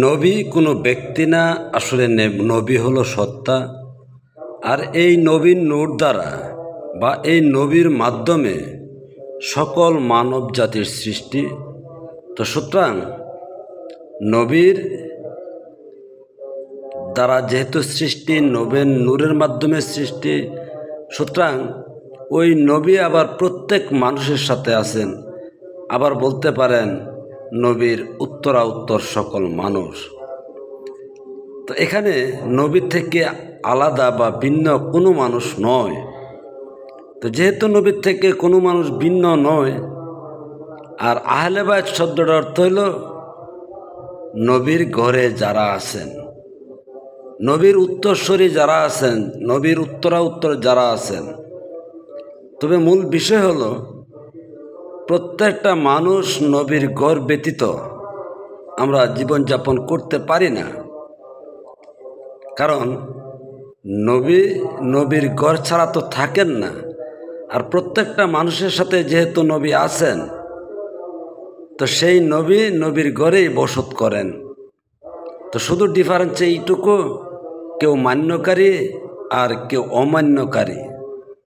নবী কোনো ব্যক্তি না, আসলে নবী হলো সত্তা। আর এই নবীর নূর দ্বারা বা এই নবীর মাধ্যমে সকল মানব জাতির সৃষ্টি। তো সুতরাং নবীর দ্বারা যেহেতু সৃষ্টি, নবীর নূরের মাধ্যমে সৃষ্টি, সুতরাং ওই নবী আবার প্রত্যেক মানুষের সাথে আছেন। আবার বলতে পারেন নবীর উত্তর সকল মানুষ। তো এখানে নবী থেকে আলাদা বা ভিন্ন কোনো মানুষ নয়। তো যেহেতু নবীর থেকে কোনো মানুষ ভিন্ন নয়, আর আহলে বায়ত শব্দটার অর্থ হইল নবীর ঘরে যারা আছেন, নবীর উত্তরসূরি যারা আছেন, নবীর উত্তর যারা আছেন। তবে মূল বিষয় হলো প্রত্যেকটা মানুষ নবীর ঘর ব্যতীত আমরা জীবনযাপন করতে পারি না। কারণ নবীর ঘর ছাড়া তো থাকেন না। আর প্রত্যেকটা মানুষের সাথে যেহেতু নবী আছেন, তো সেই নবীর ঘরেই বসত করেন। তো শুধু ডিফারেন্স এইটুকু, কেউ মান্যকারী আর কেউ অমান্যকারী।